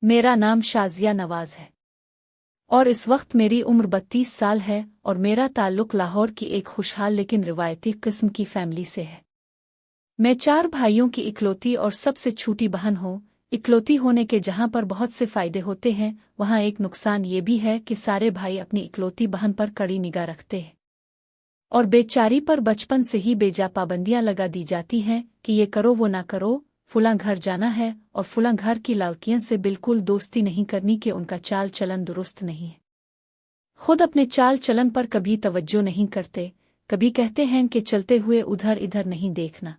मेरा नाम शाज़िया नवाज़ है और इस वक्त मेरी उम्र 32 साल है और मेरा ताल्लुक़ लाहौर की एक खुशहाल लेकिन रिवायती किस्म की फैमिली से है। मैं 4 भाइयों की इकलौती और सबसे छोटी बहन हूँ। इकलौती होने के जहाँ पर बहुत से फ़ायदे होते हैं, वहाँ एक नुकसान ये भी है कि सारे भाई अपनी इकलौती बहन पर कड़ी निगाह रखते हैं और बेचारी पर बचपन से ही बेजा पाबंदियाँ लगा दी जाती हैं कि ये करो वो ना करो, फुलां घर जाना है और फुलां घर की लड़कियों से बिल्कुल दोस्ती नहीं करनी कि उनका चाल चलन दुरुस्त नहीं है। खुद अपने चाल चलन पर कभी तवज्जो नहीं करते, कभी कहते हैं कि चलते हुए उधर इधर नहीं देखना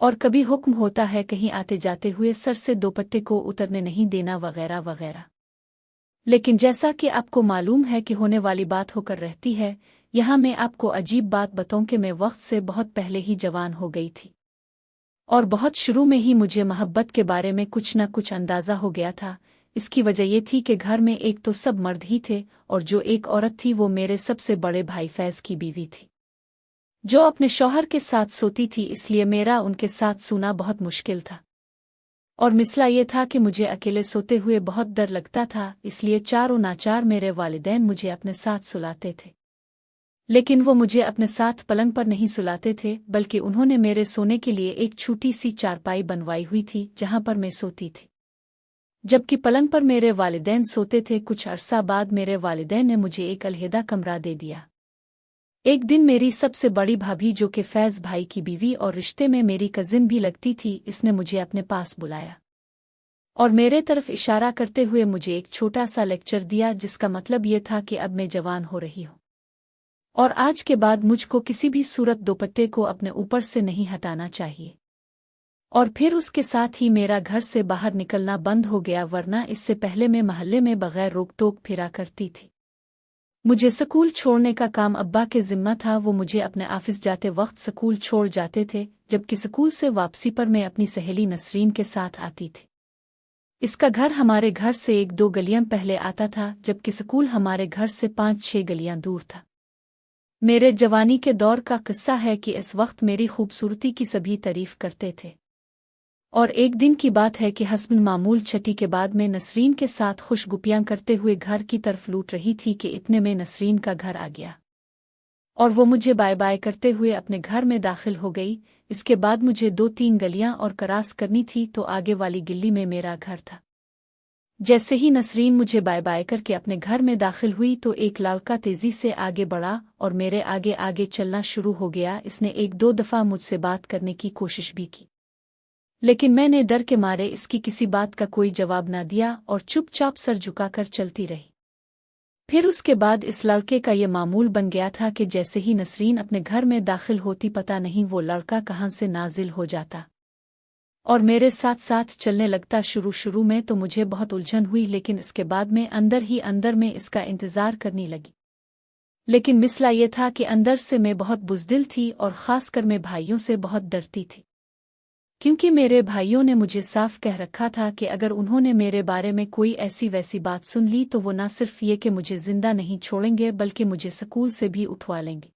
और कभी हुक्म होता है कहीं आते जाते हुए सर से दोपट्टे को उतरने नहीं देना वगैरह वगैरह। लेकिन जैसा कि आपको मालूम है कि होने वाली बात होकर रहती है, यहाँ मैं आपको अजीब बात बताऊं कि मैं वक्त से बहुत पहले ही जवान हो गई थी और बहुत शुरू में ही मुझे मोहब्बत के बारे में कुछ न कुछ अंदाज़ा हो गया था। इसकी वजह ये थी कि घर में एक तो सब मर्द ही थे और जो एक औरत थी वो मेरे सबसे बड़े भाई फैज़ की बीवी थी, जो अपने शौहर के साथ सोती थी, इसलिए मेरा उनके साथ सोना बहुत मुश्किल था। और मिसला ये था कि मुझे अकेले सोते हुए बहुत डर लगता था, इसलिए चारों नाचार मेरे वालिदैन मुझे अपने साथ सुलाते थे। लेकिन वो मुझे अपने साथ पलंग पर नहीं सुलाते थे, बल्कि उन्होंने मेरे सोने के लिए एक छोटी सी चारपाई बनवाई हुई थी जहाँ पर मैं सोती थी, जबकि पलंग पर मेरे वालिदैन सोते थे। कुछ अरसा बाद मेरे वालिदैन ने मुझे एक अलहदा कमरा दे दिया। एक दिन मेरी सबसे बड़ी भाभी, जो कि फैज़ भाई की बीवी और रिश्ते में मेरी कजिन भी लगती थी, इसने मुझे अपने पास बुलाया और मेरे तरफ इशारा करते हुए मुझे एक छोटा सा लेक्चर दिया, जिसका मतलब ये था कि अब मैं जवान हो रही हूँ और आज के बाद मुझको किसी भी सूरत दोपट्टे को अपने ऊपर से नहीं हटाना चाहिए। और फिर उसके साथ ही मेरा घर से बाहर निकलना बंद हो गया, वरना इससे पहले मैं महल्ले में बगैर रोक टोक फिरा करती थी। मुझे स्कूल छोड़ने का काम अब्बा के जिम्मा था। वो मुझे अपने ऑफिस जाते वक्त स्कूल छोड़ जाते थे, जबकि स्कूल से वापसी पर मैं अपनी सहेली नसरीन के साथ आती थी। इसका घर हमारे घर से 1-2 गलियां पहले आता था, जबकि स्कूल हमारे घर से 5-6 गलियां दूर था। मेरे जवानी के दौर का किस्सा है कि इस वक्त मेरी खूबसूरती की सभी तारीफ करते थे और एक दिन की बात है कि हस्बन मामूल छठी के बाद मैं नसरीन के साथ खुशगुपियां करते हुए घर की तरफ लूट रही थी कि इतने में नसरीन का घर आ गया और वो मुझे बाय बाय करते हुए अपने घर में दाखिल हो गई। इसके बाद मुझे 2-3 गलियां और क्रॉस करनी थी तो आगे वाली गली में मेरा घर था। जैसे ही नसरीन मुझे बाय बाय करके अपने घर में दाखिल हुई तो एक लड़का तेजी से आगे बढ़ा और मेरे आगे आगे चलना शुरू हो गया। इसने 1-2 दफ़ा मुझसे बात करने की कोशिश भी की, लेकिन मैंने डर के मारे इसकी किसी बात का कोई जवाब ना दिया और चुपचाप सर झुकाकर चलती रही। फिर उसके बाद इस लड़के का ये मामूल बन गया था कि जैसे ही नसरीन अपने घर में दाखिल होती, पता नहीं वो लड़का कहाँ से नाजिल हो जाता और मेरे साथ साथ चलने लगता। शुरू में तो मुझे बहुत उलझन हुई, लेकिन इसके बाद में अंदर ही अंदर में इसका इंतज़ार करने लगी। लेकिन मिसला ये था कि अंदर से मैं बहुत बुज़दिल थी और ख़ासकर मैं भाइयों से बहुत डरती थी, क्योंकि मेरे भाइयों ने मुझे साफ कह रखा था कि अगर उन्होंने मेरे बारे में कोई ऐसी वैसी बात सुन ली तो वो न सिर्फ ये कि मुझे जिंदा नहीं छोड़ेंगे, बल्कि मुझे स्कूल से भी उठवा लेंगे।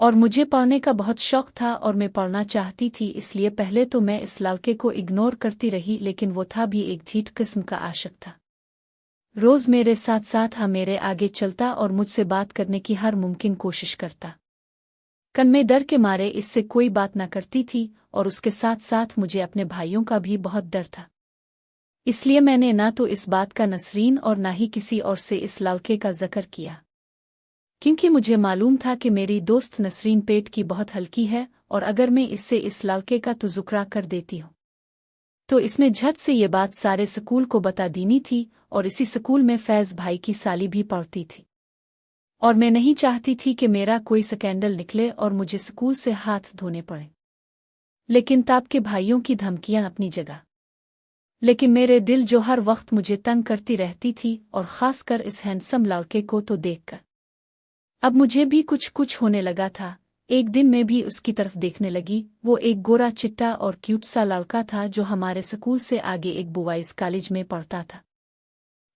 और मुझे पढ़ने का बहुत शौक था और मैं पढ़ना चाहती थी, इसलिए पहले तो मैं इस लड़के को इग्नोर करती रही, लेकिन वो था भी एक ढीठ किस्म का आशिक था। रोज़ मेरे साथ साथ मेरे आगे चलता और मुझसे बात करने की हर मुमकिन कोशिश करता। कन में डर के मारे इससे कोई बात न करती थी और उसके साथ साथ मुझे अपने भाइयों का भी बहुत डर था। इसलिए मैंने ना तो इस बात का नसरीन और ना ही किसी और से इस लड़के का जिक्र किया, क्योंकि मुझे मालूम था कि मेरी दोस्त नसरीन पेट की बहुत हल्की है और अगर मैं इससे इस लड़के का तज़ुकरा कर देती हूँ तो इसने झट से ये बात सारे स्कूल को बता देनी थी और इसी स्कूल में फैज़ भाई की साली भी पढ़ती थी और मैं नहीं चाहती थी कि मेरा कोई स्कैंडल निकले और मुझे स्कूल से हाथ धोने पड़े। लेकिन ताप के भाइयों की धमकियां अपनी जगह, लेकिन मेरे दिल जो हर वक्त मुझे तंग करती रहती थी और ख़ासकर इस हैंडसम लड़के को तो देखकर अब मुझे भी कुछ होने लगा था। एक दिन मैं भी उसकी तरफ देखने लगी। वो एक गोरा चिट्टा और क्यूट सा लड़का था जो हमारे स्कूल से आगे एक बॉयज़ कॉलेज में पढ़ता था।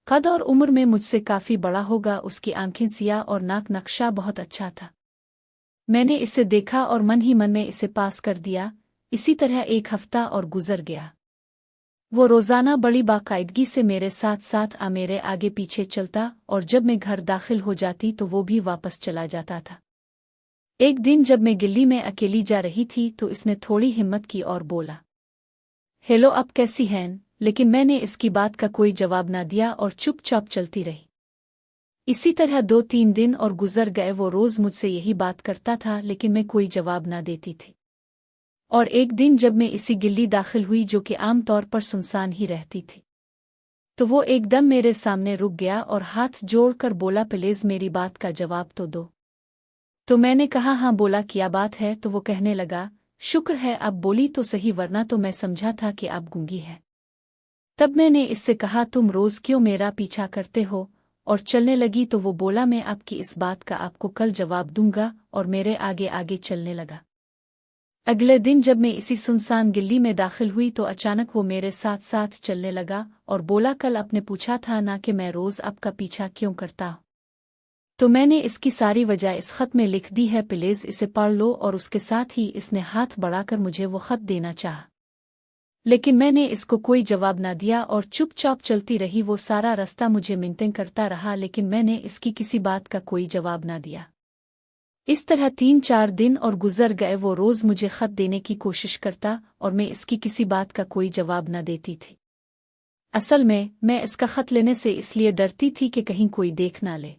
कद और उम्र में मुझसे काफ़ी बड़ा होगा। उसकी आंखें सियाह और नाक नक्शा बहुत अच्छा था। मैंने इसे देखा और मन ही मन में इसे पास कर दिया। इसी तरह एक हफ्ता और गुजर गया। वो रोज़ाना बड़ी बाकायदगी से मेरे साथ साथ मेरे आगे पीछे चलता और जब मैं घर दाखिल हो जाती तो वो भी वापस चला जाता था। एक दिन जब मैं गिल्ली में अकेली जा रही थी तो इसने थोड़ी हिम्मत की और बोला, हेलो, अब कैसी हैं? लेकिन मैंने इसकी बात का कोई जवाब ना दिया और चुपचाप चलती रही। इसी तरह 2-3 दिन और गुजर गए। वो रोज़ मुझसे यही बात करता था लेकिन मैं कोई जवाब ना देती थी। और एक दिन जब मैं इसी गिल्ली दाखिल हुई जो कि आम तौर पर सुनसान ही रहती थी, तो वो एकदम मेरे सामने रुक गया और हाथ जोड़कर बोला, प्लीज मेरी बात का जवाब तो दो। तो मैंने कहा, हाँ। बोला, क्या बात है? तो वो कहने लगा, शुक्र है अब बोली तो सही, वरना तो मैं समझा था कि आप गूंगी हैं। तब मैंने इससे कहा, तुम रोज क्यों मेरा पीछा करते हो? और चलने लगी तो वो बोला, मैं आपकी इस बात का आपको कल जवाब दूंगा, और मेरे आगे आगे चलने लगा। अगले दिन जब मैं इसी सुनसान गिल्ली में दाखिल हुई तो अचानक वो मेरे साथ साथ चलने लगा और बोला, कल आपने पूछा था ना कि मैं रोज आपका पीछा क्यों करता हूं? तो मैंने इसकी सारी वजह इस खत में लिख दी है, प्लीज इसे पढ़ लो। और उसके साथ ही इसने हाथ बढ़ाकर मुझे वो खत देना चाहा, लेकिन मैंने इसको कोई जवाब ना दिया और चुपचाप चलती रही। वो सारा रास्ता मुझे मिन्नतें करता रहा लेकिन मैंने इसकी किसी बात का कोई जवाब ना दिया। इस तरह 3-4 दिन और गुजर गए। वो रोज मुझे खत देने की कोशिश करता और मैं इसकी किसी बात का कोई जवाब न देती थी। असल में मैं इसका खत लेने से इसलिए डरती थी कि कहीं कोई देख ना ले।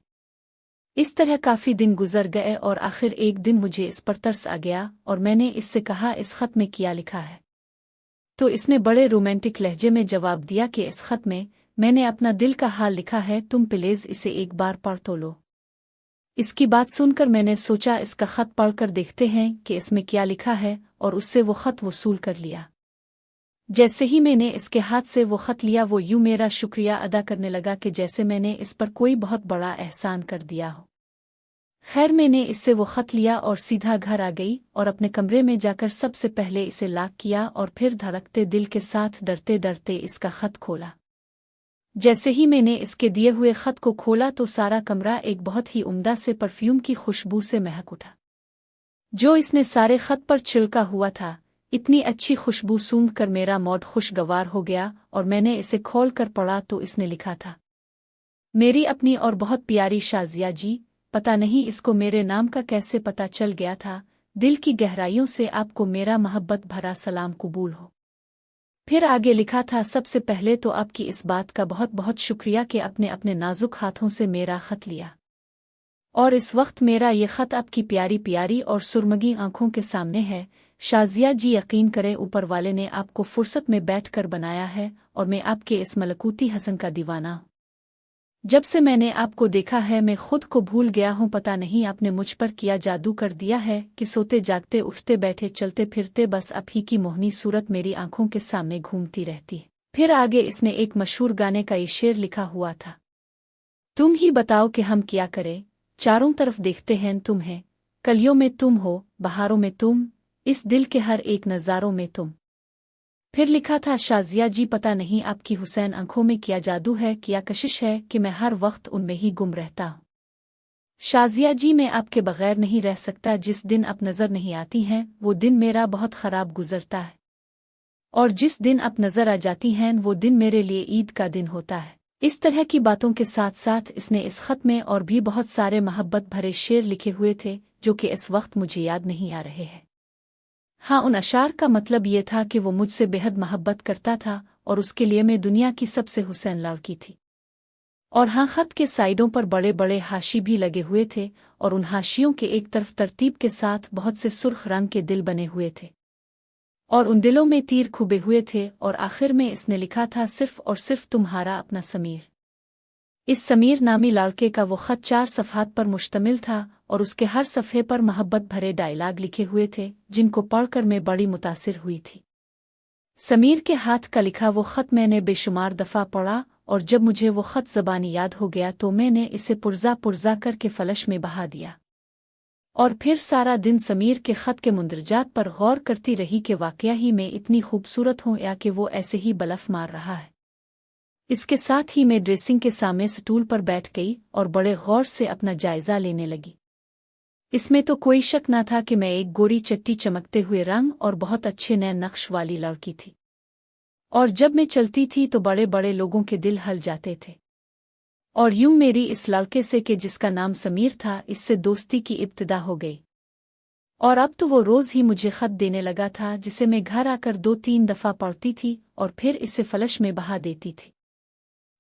इस तरह काफी दिन गुजर गए और आखिर एक दिन मुझे इस पर तरस आ गया और मैंने इससे कहा, इस खत में क्या लिखा है? तो इसने बड़े रोमांटिक लहजे में जवाब दिया कि इस खत में मैंने अपना दिल का हाल लिखा है, तुम प्लीज इसे एक बार पढ़ तो लो। इसकी बात सुनकर मैंने सोचा, इसका खत पढ़कर देखते हैं कि इसमें क्या लिखा है, और उससे वो खत वसूल कर लिया। जैसे ही मैंने इसके हाथ से वो खत लिया, वो यूं मेरा शुक्रिया अदा करने लगा कि जैसे मैंने इस पर कोई बहुत बड़ा एहसान कर दिया हो। खैर, मैंने इससे वो खत लिया और सीधा घर आ गई और अपने कमरे में जाकर सबसे पहले इसे लॉक किया और फिर धड़कते दिल के साथ डरते डरते इसका खत खोला। जैसे ही मैंने इसके दिए हुए खत को खोला तो सारा कमरा एक बहुत ही उम्दा से परफ्यूम की खुशबू से महक उठा, जो इसने सारे खत पर छिड़का हुआ था। इतनी अच्छी खुशबू सूंघकर मेरा मूड खुशगवार हो गया और मैंने इसे खोल कर पढ़ा तो इसने लिखा था, मेरी अपनी और बहुत प्यारी शाजिया जी, पता नहीं इसको मेरे नाम का कैसे पता चल गया था। दिल की गहराइयों से आपको मेरा मोहब्बत भरा सलाम कबूल हो। फिर आगे लिखा था, सबसे पहले तो आपकी इस बात का बहुत बहुत शुक्रिया कि आपने अपने नाजुक हाथों से मेरा खत लिया, और इस वक्त मेरा ये खत आपकी प्यारी प्यारी और सुरमगी आंखों के सामने है। शाजिया जी, यकीन करें ऊपर वाले ने आपको फुर्सत में बैठकर बनाया है और मैं आपके इस मलकूती हसन का दीवाना हूँ। जब से मैंने आपको देखा है मैं खुद को भूल गया हूँ। पता नहीं आपने मुझ पर किया जादू कर दिया है कि सोते जागते उठते बैठे चलते फिरते बस आप ही की मोहनी सूरत मेरी आंखों के सामने घूमती रहती है। फिर आगे इसने एक मशहूर गाने का ये शेर लिखा हुआ था, तुम ही बताओ कि हम क्या करें, चारों तरफ देखते हैं तुम्हें, कलियों में तुम हो, बहारों में तुम, इस दिल के हर एक नज़ारों में तुम। फिर लिखा था, शाजिया जी, पता नहीं आपकी हुसैन आंखों में क्या जादू है, क्या कशिश है कि मैं हर वक्त उनमें ही गुम रहता हूँ। शाजिया जी, मैं आपके बगैर नहीं रह सकता। जिस दिन आप नज़र नहीं आती हैं वो दिन मेरा बहुत ख़राब गुजरता है, और जिस दिन आप नज़र आ जाती हैं वो दिन मेरे लिए ईद का दिन होता है। इस तरह की बातों के साथ साथ इसने इस खत में और भी बहुत सारे मोहब्बत भरे शेर लिखे हुए थे जो कि इस वक्त मुझे याद नहीं आ रहे हैं। हाँ, उन अशार का मतलब ये था कि वो मुझसे बेहद मोहब्बत करता था और उसके लिए मैं दुनिया की सबसे हुसैन लड़की थी। और हाँ, खत के साइडों पर बड़े बड़े हाशी भी लगे हुए थे और उन हाशियों के एक तरफ तरतीब के साथ बहुत से सुर्ख रंग के दिल बने हुए थे और उन दिलों में तीर खुबे हुए थे। और आखिर में इसने लिखा था, सिर्फ और सिर्फ तुम्हारा अपना समीर। इस समीर नामी लड़के का वो खत 4 सफ़हात पर मुश्तमिल था और उसके हर सफ़े पर मोहब्बत भरे डायलॉग लिखे हुए थे जिनको पढ़कर मैं बड़ी मुतासिर हुई थी। समीर के हाथ का लिखा वो खत मैंने बेशुमार दफ़ा पढ़ा और जब मुझे वो खत ज़बानी याद हो गया तो मैंने इसे पुर्जा पुर्जा करके फलश में बहा दिया और फिर सारा दिन समीर के खत के मुंदरजात पर गौर करती रही कि वाकया ही मैं इतनी खूबसूरत हूँ या कि वो ऐसे ही बलफ मार रहा है। इसके साथ ही मैं ड्रेसिंग के सामने स्टूल पर बैठ गई और बड़े गौर से अपना जायजा लेने लगी। इसमें तो कोई शक न था कि मैं एक गोरी चट्टी चमकते हुए रंग और बहुत अच्छे नए नक्श वाली लड़की थी। और जब मैं चलती थी तो बड़े बड़े लोगों के दिल हल जाते थे। और यूं मेरी इस लड़के से कि जिसका नाम समीर था, इससे दोस्ती की इब्तिदा हो गई। और अब तो वो रोज़ ही मुझे खत देने लगा था, जिसे मैं घर आकर 2-3 दफ़ा पढ़ती थी और फिर इसे फलश में बहा देती थी।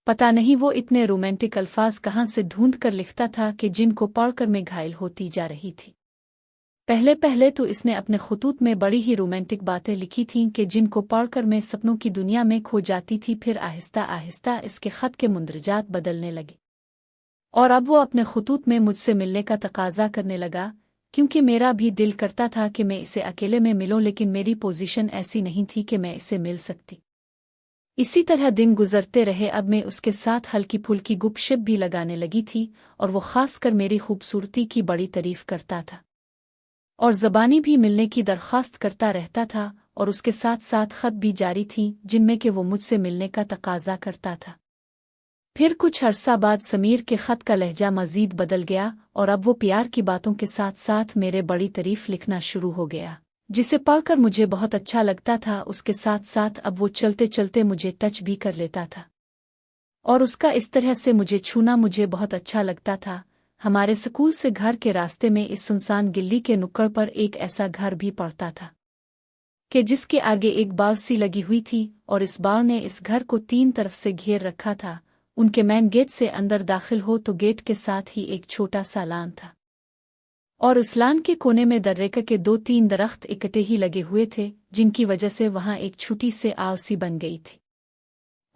पता नहीं वो इतने रोमांटिक अल्फाज कहाँ से ढूंढ कर लिखता था कि जिनको पढ़कर मैं घायल होती जा रही थी। पहले पहले तो इसने अपने खुतूत में बड़ी ही रोमांटिक बातें लिखी थीं कि जिनको पढ़कर मैं सपनों की दुनिया में खो जाती थी। फिर आहिस्ता आहिस्ता इसके खत के मुंदरजात बदलने लगे और अब वो अपने खुतूत में मुझसे मिलने का तकाजा करने लगा, क्योंकि मेरा भी दिल करता था कि मैं इसे अकेले में मिलूं, लेकिन मेरी पोजीशन ऐसी नहीं थी कि मैं इसे मिल सकती। इसी तरह दिन गुजरते रहे। अब मैं उसके साथ हल्की फुल्की गुपशप भी लगाने लगी थी और वो खासकर मेरी खूबसूरती की बड़ी तारीफ करता था और ज़बानी भी मिलने की दरख्वास्त करता रहता था, और उसके साथ साथ खत भी जारी थीं जिनमें कि वो मुझसे मिलने का तकाजा करता था। फिर कुछ अरसा बाद समीर के खत का लहजा मज़ीद बदल गया और अब वो प्यार की बातों के साथ साथ मेरे बड़ी तारीफ लिखना शुरू हो गया, जिसे पढ़कर मुझे बहुत अच्छा लगता था। उसके साथ साथ अब वो चलते चलते मुझे टच भी कर लेता था और उसका इस तरह से मुझे छूना मुझे बहुत अच्छा लगता था। हमारे स्कूल से घर के रास्ते में इस सुनसान गिल्ली के नुक्कड़ पर एक ऐसा घर भी पड़ता था कि जिसके आगे एक बाड़ सी लगी हुई थी और इस बाड़ ने इस घर को 3 तरफ से घेर रखा था। उनके मेन गेट से अंदर दाखिल हो तो गेट के साथ ही एक छोटा सा लान था और उस लान के कोने में दर्रेक के 2-3 दरख्त इकट्ठे ही लगे हुए थे, जिनकी वजह से वहां एक छोटी से आड़ सी बन गई थी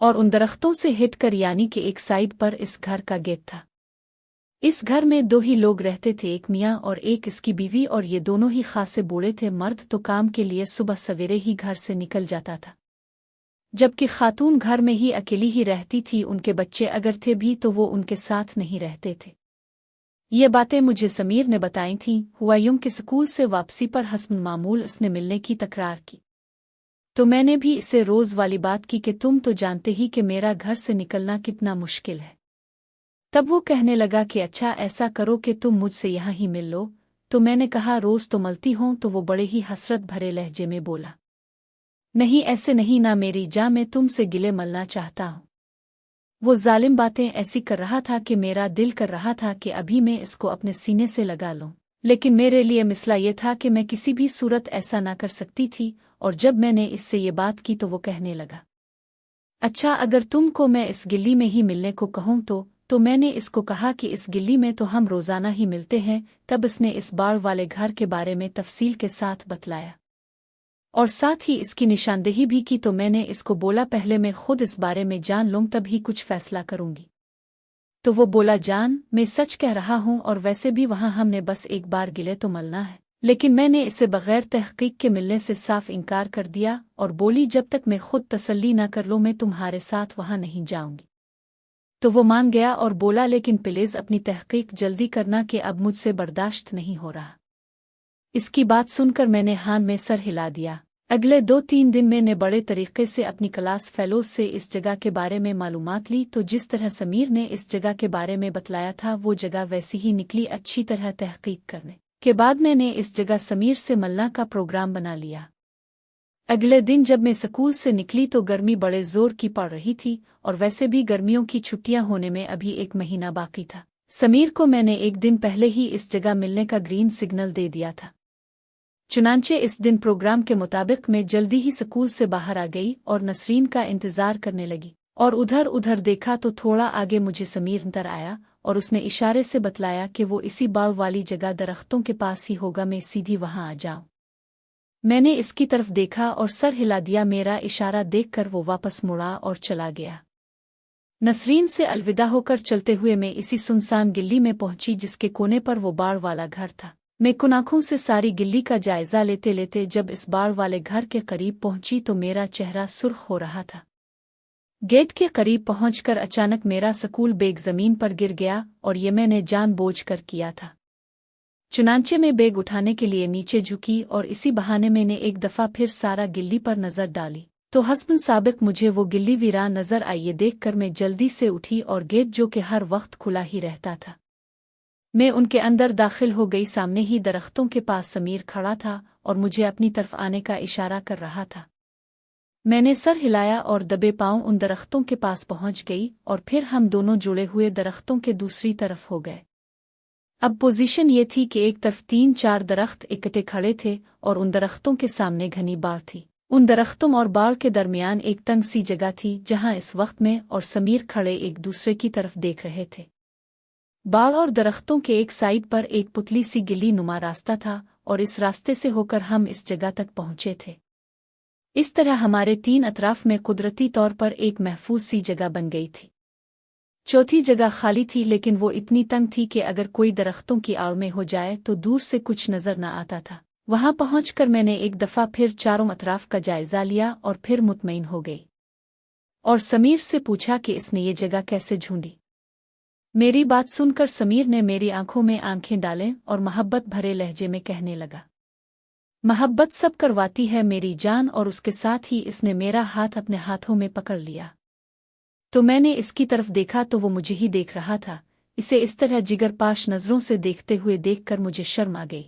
और उन दरख्तों से हिटकर यानी कि एक साइड पर इस घर का गेट था। इस घर में 2 ही लोग रहते थे, एक मियाँ और एक इसकी बीवी, और ये दोनों ही खासे बूढ़े थे। मर्द तो काम के लिए सुबह सवेरे ही घर से निकल जाता था, जबकि खातून घर में ही अकेली ही रहती थी। उनके बच्चे अगर थे भी तो वो उनके साथ नहीं रहते थे। ये बातें मुझे समीर ने बताई थीं। हुआ यूं कि स्कूल से वापसी पर हस्ब मामूल उसने मिलने की तकरार की, तो मैंने भी इसे रोज़ वाली बात की कि तुम तो जानते ही कि मेरा घर से निकलना कितना मुश्किल है। तब वो कहने लगा कि अच्छा ऐसा करो कि तुम मुझसे यहाँ ही मिल लो। तो मैंने कहा रोज़ तो मिलती हूँ। तो वो बड़े ही हसरत भरे लहजे में बोला, नहीं ऐसे नहीं ना मेरी जान, मैं तुमसे गिले मलना चाहता हूँ। वो जालिम बातें ऐसी कर रहा था कि मेरा दिल कर रहा था कि अभी मैं इसको अपने सीने से लगा लूं, लेकिन मेरे लिए मसला ये था कि मैं किसी भी सूरत ऐसा ना कर सकती थी। और जब मैंने इससे ये बात की तो वो कहने लगा, अच्छा अगर तुमको मैं इस गिल्ली में ही मिलने को कहूँ तो मैंने इसको कहा कि इस गिल्ली में तो हम रोज़ाना ही मिलते हैं। तब इसने इस बाड़ वाले घर के बारे में तफसील के साथ बतलाया और साथ ही इसकी निशानदेही भी की। तो मैंने इसको बोला पहले मैं खुद इस बारे में जान लूँ तब ही कुछ फैसला करूँगी। तो वो बोला, जान मैं सच कह रहा हूँ, और वैसे भी वहाँ हमने बस एक बार गिले तो मलना है। लेकिन मैंने इसे बगैर तहकीक के मिलने से साफ इनकार कर दिया और बोली जब तक मैं खुद तसल्ली न कर लूँ मैं तुम्हारे साथ वहाँ नहीं जाऊँगी। तो वो मान गया और बोला, लेकिन प्लीज अपनी तहकीक जल्दी करना कि अब मुझसे बर्दाश्त नहीं हो रहा। इसकी बात सुनकर मैंने हान में सर हिला दिया। अगले 2-3 दिन मैंने बड़े तरीके से अपनी क्लास फेलोज से इस जगह के बारे में मालूमात ली। तो जिस तरह समीर ने इस जगह के बारे में बतलाया था वो जगह वैसी ही निकली। अच्छी तरह तहकीक करने के बाद मैंने इस जगह समीर से मिलने का प्रोग्राम बना लिया। अगले दिन जब मैं स्कूल से निकली तो गर्मी बड़े जोर की पड़ रही थी और वैसे भी गर्मियों की छुट्टियां होने में अभी 1 महीना बाकी था। समीर को मैंने एक दिन पहले ही इस जगह मिलने का ग्रीन सिग्नल दे दिया था। चुनांचे इस दिन प्रोग्राम के मुताबिक मैं जल्दी ही स्कूल से बाहर आ गई और नसरीन का इंतजार करने लगी और उधर उधर देखा तो थोड़ा आगे मुझे समीर नजर आया और उसने इशारे से बतलाया कि वो इसी बाड़ वाली जगह दरख्तों के पास ही होगा, मैं सीधी वहां आ जाऊं। मैंने इसकी तरफ देखा और सर हिला दिया। मेरा इशारा देखकर वो वापस मुड़ा और चला गया। नसरीन से अलविदा होकर चलते हुए मैं इसी सुनसान गिल्ली में पहुंची जिसके कोने पर वो बाड़ वाला घर था। मैं कुनाखों से सारी गिल्ली का जायजा लेते लेते जब इस बाड़ वाले घर के करीब पहुंची तो मेरा चेहरा सुर्ख हो रहा था। गेट के करीब पहुंचकर अचानक मेरा स्कूल बैग जमीन पर गिर गया और ये मैंने जानबूझकर किया था। चुनांचे में बैग उठाने के लिए नीचे झुकी और इसी बहाने मैंने एक दफा फिर सारा गिल्ली पर नजर डाली तो हस्बन साबिक मुझे वो गिल्ली वीरान नजर आई। ये देखकर मैं जल्दी से उठी और गेट जो कि हर वक्त खुला ही रहता था मैं उनके अंदर दाखिल हो गई। सामने ही दरख्तों के पास समीर खड़ा था और मुझे अपनी तरफ आने का इशारा कर रहा था। मैंने सर हिलाया और दबे पांव उन दरख्तों के पास पहुंच गई और फिर हम दोनों जुड़े हुए दरख्तों के दूसरी तरफ हो गए। अब पोजीशन ये थी कि एक तरफ 3-4 दरख्त इकट्ठे खड़े थे और उन दरख्तों के सामने घनी बाड़ थी। उन दरख्तों और बाड़ के दरमियान एक तंग सी जगह थी जहां इस वक्त में और समीर खड़े एक दूसरे की तरफ देख रहे थे। बाड़ और दरख्तों के एक साइड पर एक पुतली सी गिली नुमा रास्ता था और इस रास्ते से होकर हम इस जगह तक पहुंचे थे। इस तरह हमारे 3 अतराफ में कुदरती तौर पर एक महफूज सी जगह बन गई थी। चौथी जगह खाली थी लेकिन वो इतनी तंग थी कि अगर कोई दरख्तों की आड़ में हो जाए तो दूर से कुछ नजर न आता था। वहां पहुंचकर मैंने एक दफा फिर चारों अतराफ का जायजा लिया और फिर मुतमईन हो गई और समीर से पूछा कि इसने ये जगह कैसे ढूंढी। मेरी बात सुनकर समीर ने मेरी आंखों में आंखें डालें और मोहब्बत भरे लहजे में कहने लगा, मोहब्बत सब करवाती है मेरी जान। और उसके साथ ही इसने मेरा हाथ अपने हाथों में पकड़ लिया। तो मैंने इसकी तरफ देखा तो वो मुझे ही देख रहा था। इसे इस तरह जिगरपाश नजरों से देखते हुए देखकर मुझे शर्म आ गई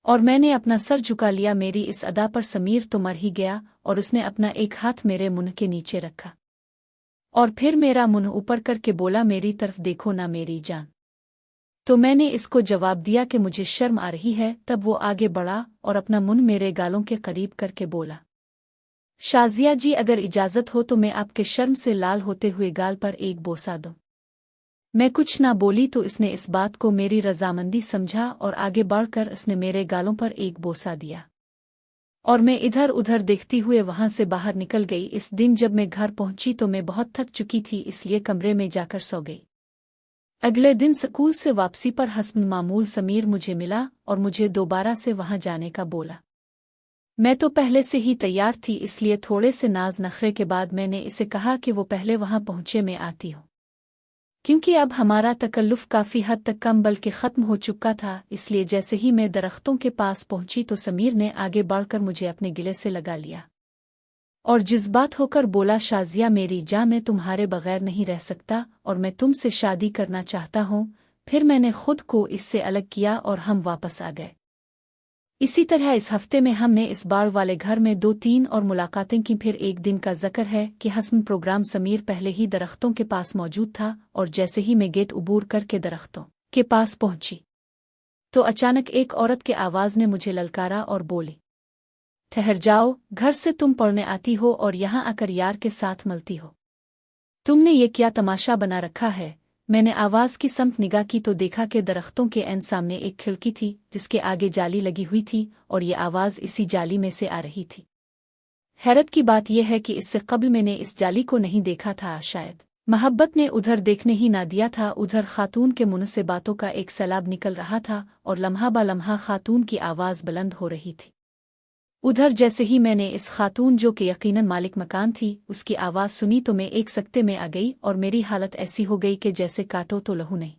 और मैंने अपना सर झुका लिया। मेरी इस अदा पर समीर तो मर ही गया और उसने अपना एक हाथ मेरे मुंह के नीचे रखा और फिर मेरा मुंह ऊपर करके बोला, मेरी तरफ देखो ना मेरी जान। तो मैंने इसको जवाब दिया कि मुझे शर्म आ रही है। तब वो आगे बढ़ा और अपना मुंह मेरे गालों के करीब करके बोला, शाजिया जी अगर इजाजत हो तो मैं आपके शर्म से लाल होते हुए गाल पर एक बोसा दूं। मैं कुछ ना बोली तो इसने इस बात को मेरी रजामंदी समझा और आगे बढ़कर इसने मेरे गालों पर एक बोसा दिया और मैं इधर उधर देखती हुए वहां से बाहर निकल गई। इस दिन जब मैं घर पहुंची तो मैं बहुत थक चुकी थी, इसलिए कमरे में जाकर सो गई। अगले दिन स्कूल से वापसी पर हस्ब मामूल समीर मुझे मिला और मुझे दोबारा से वहां जाने का बोला। मैं तो पहले से ही तैयार थी, इसलिए थोड़े से नाज नखरे के बाद मैंने इसे कहा कि वो पहले वहां पहुंचे, मैं आती हूँ, क्योंकि अब हमारा तकल्लुफ काफ़ी हद तक कम बल्कि ख़त्म हो चुका था। इसलिए जैसे ही मैं दरख्तों के पास पहुंची तो समीर ने आगे बढ़कर मुझे अपने गिले से लगा लिया और जज्बात होकर बोला, शाजिया मेरी जान, मैं तुम्हारे बगैर नहीं रह सकता और मैं तुमसे शादी करना चाहता हूँ। फिर मैंने खुद को इससे अलग किया और हम वापस आ गए। इसी तरह इस हफ्ते में हमने इस बाड़ वाले घर में 2-3 और मुलाकातें की। फिर एक दिन का जिक्र है कि हस्म प्रोग्राम समीर पहले ही दरख्तों के पास मौजूद था और जैसे ही मैं गेट उबूर करके दरख्तों के पास पहुंची तो अचानक एक औरत के आवाज ने मुझे ललकारा और बोली, ठहर जाओ, घर से तुम पढ़ने आती हो और यहाँ आकर यार के साथ मलती हो, तुमने ये क्या तमाशा बना रखा है। मैंने आवाज की समत निगाह की तो देखा कि दरख्तों के एन सामने एक खिड़की थी जिसके आगे जाली लगी हुई थी और ये आवाज इसी जाली में से आ रही थी। हैरत की बात यह है कि इससे कबल मैंने इस जाली को नहीं देखा था। शायद मोहब्बत ने उधर देखने ही ना दिया था। उधर खातून के मुंह से बातों का एक सैलाब निकल रहा था और लम्हा ब लम्हा खातून की आवाज बुलंद हो रही थी। उधर जैसे ही मैंने इस खातून जो कि यकीनन मालिक मकान थी उसकी आवाज़ सुनी तो मैं एक सकते में आ गई और मेरी हालत ऐसी हो गई कि जैसे काटो तो लहू नहीं।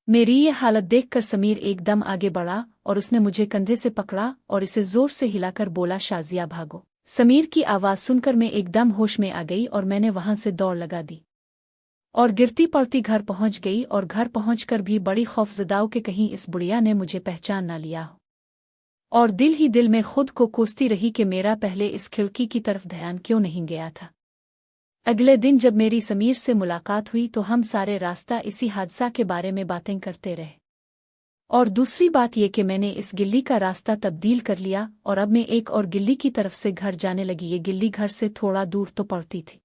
मेरी ये हालत देखकर समीर एकदम आगे बढ़ा और उसने मुझे कंधे से पकड़ा और इसे जोर से हिलाकर बोला, शाजिया भागो। समीर की आवाज़ सुनकर मैं एकदम होश में आ गई और मैंने वहां से दौड़ लगा दी और गिरती पड़ती घर पहुंच गई और घर पहुंचकर भी बड़ी खौफजदाओं के कहीं इस बुढ़िया ने मुझे पहचान ना लिया हो और दिल ही दिल में खुद को कोसती रही कि मेरा पहले इस खिड़की की तरफ ध्यान क्यों नहीं गया था। अगले दिन जब मेरी समीर से मुलाकात हुई तो हम सारे रास्ता इसी हादसा के बारे में बातें करते रहे और दूसरी बात यह कि मैंने इस गिल्ली का रास्ता तब्दील कर लिया और अब मैं एक और गिल्ली की तरफ से घर जाने लगी। ये गिल्ली घर से थोड़ा दूर तो पड़ती थी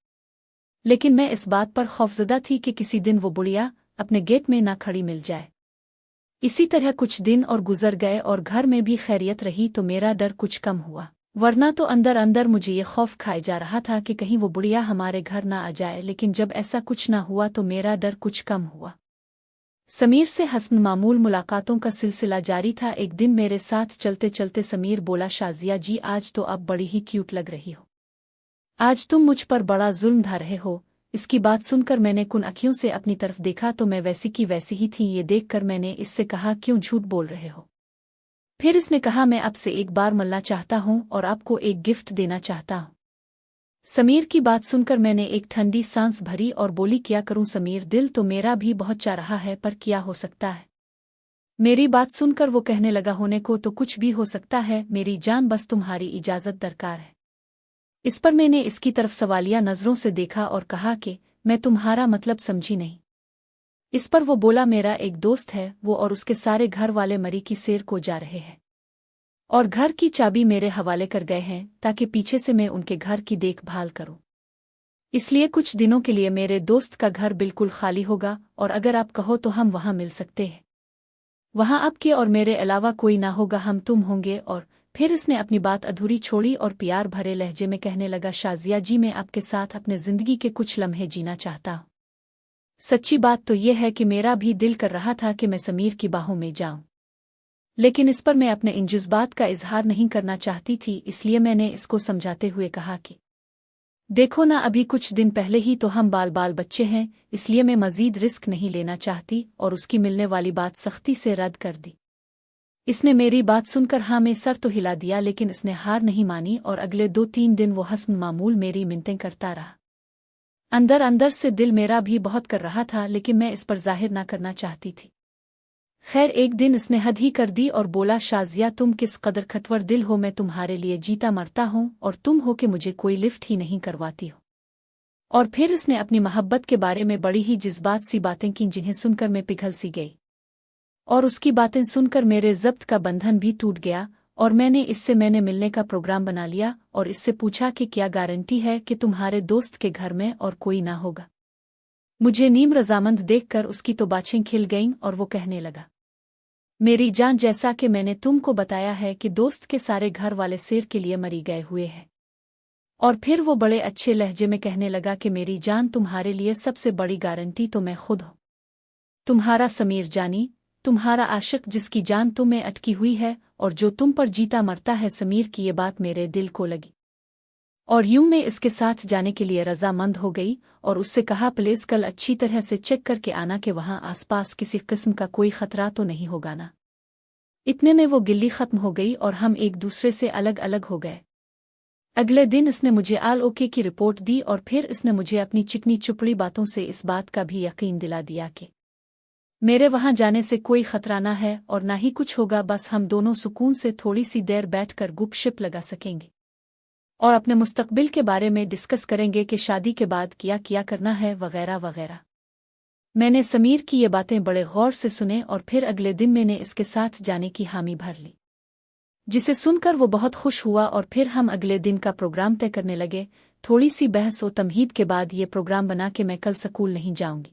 लेकिन मैं इस बात पर खौफजदा थी कि किसी दिन वो बुढ़िया अपने गेट में ना खड़ी मिल जाए। इसी तरह कुछ दिन और गुजर गए और घर में भी खैरियत रही तो मेरा डर कुछ कम हुआ, वरना तो अंदर अंदर मुझे ये खौफ खाए जा रहा था कि कहीं वो बुढ़िया हमारे घर ना आ जाए। लेकिन जब ऐसा कुछ ना हुआ तो मेरा डर कुछ कम हुआ। समीर से हस्म मामूल मुलाकातों का सिलसिला जारी था। एक दिन मेरे साथ चलते चलते समीर बोला, शाजिया जी आज तो आप बड़ी ही क्यूट लग रही हो, आज तुम मुझ पर बड़ा जुल्म ढा रहे हो। इसकी बात सुनकर मैंने कुन अखियों से अपनी तरफ देखा तो मैं वैसी की वैसी ही थी। ये देखकर मैंने इससे कहा, क्यों झूठ बोल रहे हो। फिर इसने कहा, मैं आपसे एक बार मिलना चाहता हूँ और आपको एक गिफ्ट देना चाहता हूँ। समीर की बात सुनकर मैंने एक ठंडी सांस भरी और बोली, क्या करूं समीर, दिल तो मेरा भी बहुत चाह रहा है पर क्या हो सकता है। मेरी बात सुनकर वो कहने लगा, होने को तो कुछ भी हो सकता है मेरी जान, बस तुम्हारी इजाजत दरकार है। इस पर मैंने इसकी तरफ सवालिया नज़रों से देखा और कहा कि मैं तुम्हारा मतलब समझी नहीं। इस पर वो बोला, मेरा एक दोस्त है, वो और उसके सारे घर वाले मरी की सैर को जा रहे हैं और घर की चाबी मेरे हवाले कर गए हैं ताकि पीछे से मैं उनके घर की देखभाल करूं। इसलिए कुछ दिनों के लिए मेरे दोस्त का घर बिल्कुल खाली होगा और अगर आप कहो तो हम वहां मिल सकते हैं। वहां आपके और मेरे अलावा कोई ना होगा, हम तुम होंगे। और फिर इसने अपनी बात अधूरी छोड़ी और प्यार भरे लहजे में कहने लगा, शाजिया जी, मैं आपके साथ अपने जिंदगी के कुछ लम्हे जीना चाहता हूं। सच्ची बात तो यह है कि मेरा भी दिल कर रहा था कि मैं समीर की बाहों में जाऊं, लेकिन इस पर मैं अपने इन जज्बात का इजहार नहीं करना चाहती थी। इसलिए मैंने इसको समझाते हुए कहा कि देखो ना, अभी कुछ दिन पहले ही तो हम बाल बच्चे हैं, इसलिए मैं मजीद रिस्क नहीं लेना चाहती और उसकी मिलने वाली बात सख्ती से रद्द कर दी। इसने मेरी बात सुनकर हाँ में सर तो हिला दिया, लेकिन इसने हार नहीं मानी और अगले 2-3 दिन वो हस्म मामूल मेरी मिन्नतें करता रहा। अंदर अंदर से दिल मेरा भी बहुत कर रहा था, लेकिन मैं इस पर जाहिर ना करना चाहती थी। खैर, एक दिन इसने हद ही कर दी और बोला, शाजिया, तुम किस कदर खटवर दिल हो, मैं तुम्हारे लिए जीता मरता हूं और तुम हो कि मुझे कोई लिफ्ट ही नहीं करवाती हो। और फिर इसने अपनी मोहब्बत के बारे में बड़ी ही जज्बात सी बातें की, जिन्हें सुनकर मैं पिघल सी गई और उसकी बातें सुनकर मेरे ज़ब्त का बंधन भी टूट गया और मैंने मिलने का प्रोग्राम बना लिया और इससे पूछा कि क्या गारंटी है कि तुम्हारे दोस्त के घर में और कोई ना होगा। मुझे नीम रजामंद देखकर उसकी तो बाछें खिल गईं और वो कहने लगा, मेरी जान, जैसा कि मैंने तुमको बताया है कि दोस्त के सारे घर वाले सिर के लिए मरी गए हुए हैं। और फिर वो बड़े अच्छे लहजे में कहने लगा कि मेरी जान, तुम्हारे लिए सबसे बड़ी गारंटी तो मैं खुद हूं, तुम्हारा समीर जानी, तुम्हारा आशिक, जिसकी जान तुम में अटकी हुई है और जो तुम पर जीता मरता है। समीर की ये बात मेरे दिल को लगी और यूं मैं इसके साथ जाने के लिए रजामंद हो गई और उससे कहा, प्लीज कल अच्छी तरह से चेक करके आना कि वहां आसपास किसी किस्म का कोई खतरा तो नहीं होगा ना। इतने में वो गिल्ली खत्म हो गई और हम एक दूसरे से अलग अलग हो गए। अगले दिन इसने मुझे आल ओके की रिपोर्ट दी और फिर इसने मुझे अपनी चिकनी चुपड़ी बातों से इस बात का भी यकीन दिला दिया कि मेरे वहां जाने से कोई खतरा ना है और ना ही कुछ होगा, बस हम दोनों सुकून से थोड़ी सी देर बैठकर गुपशप लगा सकेंगे और अपने मुस्तकबिल के बारे में डिस्कस करेंगे कि शादी के बाद क्या करना है, वगैरह वगैरह। मैंने समीर की ये बातें बड़े गौर से सुने और फिर अगले दिन मैंने इसके साथ जाने की हामी भर ली, जिसे सुनकर वो बहुत खुश हुआ और फिर हम अगले दिन का प्रोग्राम तय करने लगे। थोड़ी सी बहस और तमहीद के बाद ये प्रोग्राम बना कि मैं कल स्कूल नहीं जाऊंगी।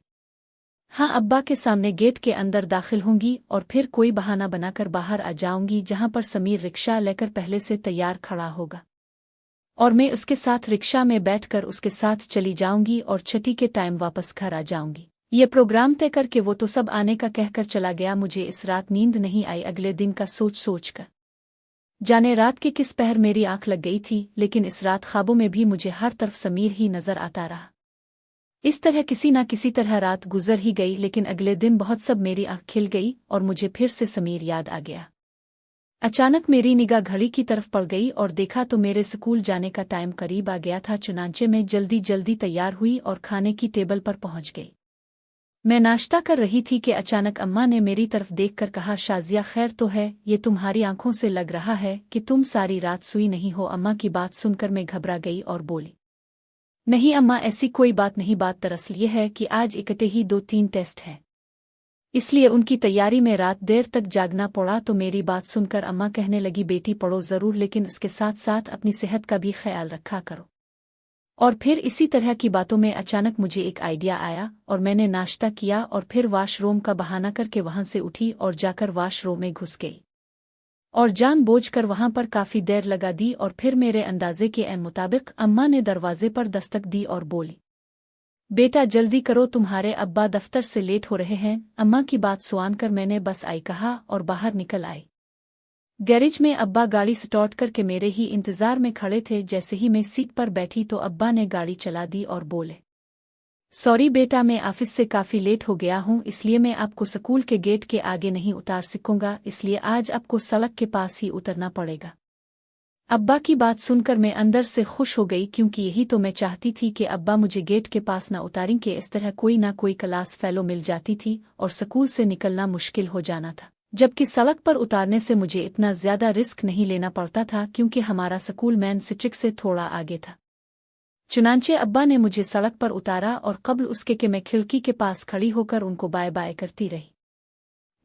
हाँ, अब्बा के सामने गेट के अंदर दाखिल होंगी और फिर कोई बहाना बनाकर बाहर आ जाऊंगी, जहां पर समीर रिक्शा लेकर पहले से तैयार खड़ा होगा और मैं उसके साथ रिक्शा में बैठकर उसके साथ चली जाऊंगी और छठी के टाइम वापस घर आ जाऊंगी। ये प्रोग्राम तय करके वो तो सब आने का कहकर चला गया। मुझे इस रात नींद नहीं आई अगले दिन का सोच कर। जाने रात के किस पहर मेरी आंख लग गई थी, लेकिन इस रात ख्वाबों में भी मुझे हर तरफ समीर ही नजर आता रहा। इस तरह किसी न किसी तरह रात गुजर ही गई, लेकिन अगले दिन बहुत सब मेरी आंख खिल गई और मुझे फिर से समीर याद आ गया। अचानक मेरी निगाह घड़ी की तरफ पड़ गई और देखा तो मेरे स्कूल जाने का टाइम करीब आ गया था। चुनांचे में जल्दी जल्दी तैयार हुई और खाने की टेबल पर पहुंच गई। मैं नाश्ता कर रही थी कि अचानक अम्मा ने मेरी तरफ देखकर कहा, शाजिया, खैर तो है? ये तुम्हारी आंखों से लग रहा है कि तुम सारी रात सोई नहीं हो। अम्मा की बात सुनकर मैं घबरा गई और बोली, नहीं अम्मा, ऐसी कोई बात नहीं। बात दरअसल ये है कि आज इकट्ठे ही 2-3 टेस्ट हैं, इसलिए उनकी तैयारी में रात देर तक जागना पड़ा। तो मेरी बात सुनकर अम्मा कहने लगी, बेटी पढ़ो ज़रूर, लेकिन इसके साथ साथ अपनी सेहत का भी ख्याल रखा करो। और फिर इसी तरह की बातों में अचानक मुझे एक आइडिया आया और मैंने नाश्ता किया और फिर वाशरूम का बहाना करके वहां से उठी और जाकर वाशरूम में घुस गई और जानबूझकर वहां पर काफी देर लगा दी। और फिर मेरे अंदाजे के मुताबिक अम्मा ने दरवाजे पर दस्तक दी और बोली, बेटा जल्दी करो, तुम्हारे अब्बा दफ्तर से लेट हो रहे हैं। अम्मा की बात सुनकर मैंने बस आई कहा और बाहर निकल आई। गैरेज में अब्बा गाड़ी स्टार्ट करके मेरे ही इंतजार में खड़े थे। जैसे ही मैं सीट पर बैठी तो अब्बा ने गाड़ी चला दी और बोले, सॉरी बेटा, मैं ऑफिस से काफी लेट हो गया हूं, इसलिए मैं आपको स्कूल के गेट के आगे नहीं उतार सकूंगा, इसलिए आज आपको सड़क के पास ही उतरना पड़ेगा। अब्बा की बात सुनकर मैं अंदर से खुश हो गई, क्योंकि यही तो मैं चाहती थी कि अब्बा मुझे गेट के पास न उतारें कि इस तरह कोई ना कोई क्लास फेलो मिल जाती थी और स्कूल से निकलना मुश्किल हो जाना था। जबकि सड़क पर उतारने से मुझे इतना ज्यादा रिस्क नहीं लेना पड़ता था, क्योंकि हमारा स्कूल मेन स्ट्रीट से थोड़ा आगे था। चुनांचे अब्बा ने मुझे सड़क पर उतारा और कब्ल उसके कि मैं खिड़की के पास खड़ी होकर उनको बाय बाय करती रही।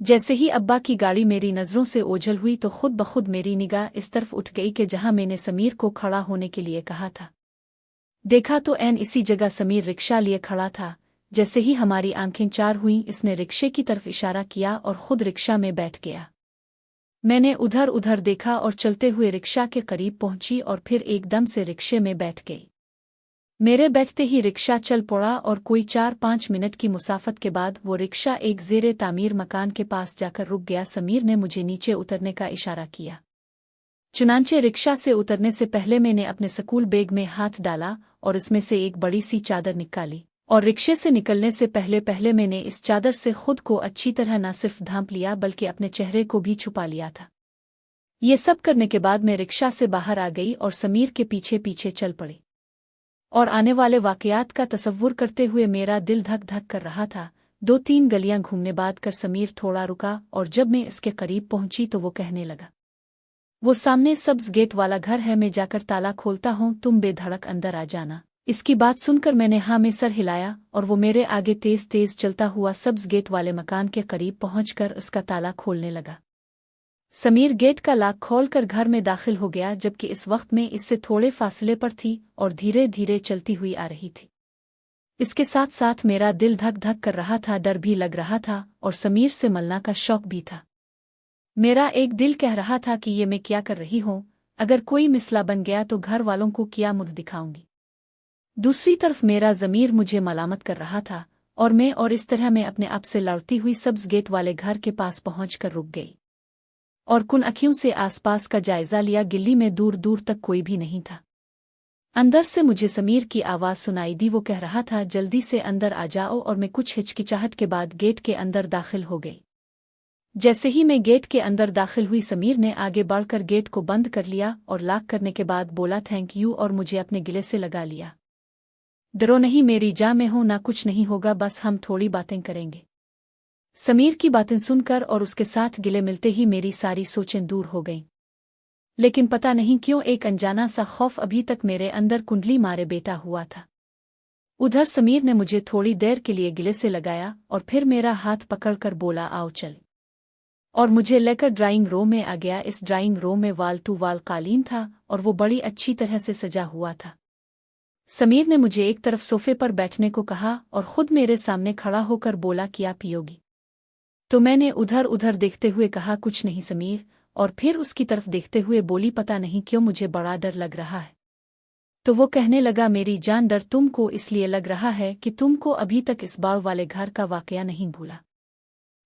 जैसे ही अब्बा की गाड़ी मेरी नज़रों से ओझल हुई तो खुद बखुद मेरी निगाह इस तरफ उठ गई कि जहां मैंने समीर को खड़ा होने के लिए कहा था। देखा तो ऐन इसी जगह समीर रिक्शा लिए खड़ा था। जैसे ही हमारी आंखें चार हुईं, इसने रिक्शे की तरफ इशारा किया और खुद रिक्शा में बैठ गया। मैंने उधर उधर देखा और चलते हुए रिक्शा के करीब पहुंची और फिर एकदम से रिक्शे में बैठ गई। मेरे बैठते ही रिक्शा चल पड़ा और कोई 4-5 मिनट की मुसाफत के बाद वो रिक्शा एक ज़ेरे तामीर मकान के पास जाकर रुक गया। समीर ने मुझे नीचे उतरने का इशारा किया। चुनांचे रिक्शा से उतरने से पहले मैंने अपने स्कूल बैग में हाथ डाला और इसमें से एक बड़ी सी चादर निकाली और रिक्शे से निकलने से पहले पहले मैंने इस चादर से खुद को अच्छी तरह न सिर्फ ढांप लिया बल्कि अपने चेहरे को भी छुपा लिया था। ये सब करने के बाद मैं रिक्शा से बाहर आ गई और समीर के पीछे पीछे चल पड़ी। और आने वाले वाकयात का तसव्वुर करते हुए मेरा दिल धक धक कर रहा था। 2-3 गलियां घूमने बाद कर समीर थोड़ा रुका और जब मैं इसके करीब पहुंची तो वो कहने लगा, वो सामने सब्ज गेट वाला घर है, मैं जाकर ताला खोलता हूं, तुम बेधड़क अंदर आ जाना। इसकी बात सुनकर मैंने हाँ में सर हिलाया और वो मेरे आगे तेज तेज चलता हुआ सब्ज गेट वाले मकान के करीब पहुंचकर उसका ताला खोलने लगा। समीर गेट का लॉक खोलकर घर में दाखिल हो गया, जबकि इस वक्त में इससे थोड़े फासले पर थी और धीरे धीरे चलती हुई आ रही थी। इसके साथ साथ मेरा दिल धक धक कर रहा था, डर भी लग रहा था और समीर से मिलना का शौक भी था। मेरा एक दिल कह रहा था कि ये मैं क्या कर रही हूँ, अगर कोई मिसला बन गया तो घर वालों को क्या मुंह दिखाऊंगी। दूसरी तरफ मेरा ज़मीर मुझे मलामत कर रहा था और इस तरह मैं अपने आप से लड़ती हुई सब्ज गेट वाले घर के पास पहुंचकर रुक गई और कुन अखियों से आसपास का जायजा लिया। गिल्ली में दूर दूर तक कोई भी नहीं था। अंदर से मुझे समीर की आवाज़ सुनाई दी। वो कह रहा था, जल्दी से अंदर आ जाओ, और मैं कुछ हिचकिचाहट के बाद गेट के अंदर दाखिल हो गई। जैसे ही मैं गेट के अंदर दाखिल हुई, समीर ने आगे बढ़कर गेट को बंद कर लिया और लॉक करने के बाद बोला, थैंक यू, और मुझे अपने गिले से लगा लिया। डरो नहीं, मेरी जान में हूं ना, कुछ नहीं होगा, बस हम थोड़ी बातें करेंगे। समीर की बातें सुनकर और उसके साथ गिले मिलते ही मेरी सारी सोचें दूर हो गईं। लेकिन पता नहीं क्यों एक अनजाना सा खौफ अभी तक मेरे अंदर कुंडली मारे बैठा हुआ था। उधर समीर ने मुझे थोड़ी देर के लिए गिले से लगाया और फिर मेरा हाथ पकड़कर बोला, आओ चल, और मुझे लेकर ड्राइंग रूम में आ गया। इस ड्राइंग रूम में वाल टू वाल कालीन था और वो बड़ी अच्छी तरह से सजा हुआ था। समीर ने मुझे एक तरफ सोफे पर बैठने को कहा और खुद मेरे सामने खड़ा होकर बोला, क्या पियोगी? तो मैंने उधर उधर देखते हुए कहा, कुछ नहीं समीर, और फिर उसकी तरफ देखते हुए बोली, पता नहीं क्यों मुझे बड़ा डर लग रहा है। तो वो कहने लगा, मेरी जान, डर तुमको इसलिए लग रहा है कि तुमको अभी तक इस बाड़ वाले घर का वाकया नहीं भूला।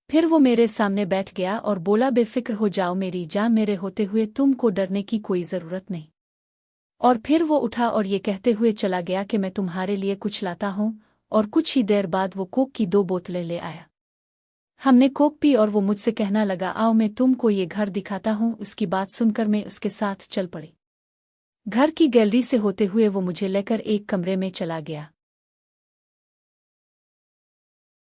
फिर वो मेरे सामने बैठ गया और बोला, बेफिक्र हो जाओ मेरी जान, मेरे होते हुए तुमको डरने की कोई ज़रूरत नहीं। और फिर वो उठा और ये कहते हुए चला गया कि मैं तुम्हारे लिए कुछ लाता हूँ, और कुछ ही देर बाद वो कोक की 2 बोतलें ले आया। हमने कोक पी और वो मुझसे कहना लगा, आओ मैं तुमको ये घर दिखाता हूँ। उसकी बात सुनकर मैं उसके साथ चल पड़ी। घर की गैलरी से होते हुए वो मुझे लेकर एक कमरे में चला गया।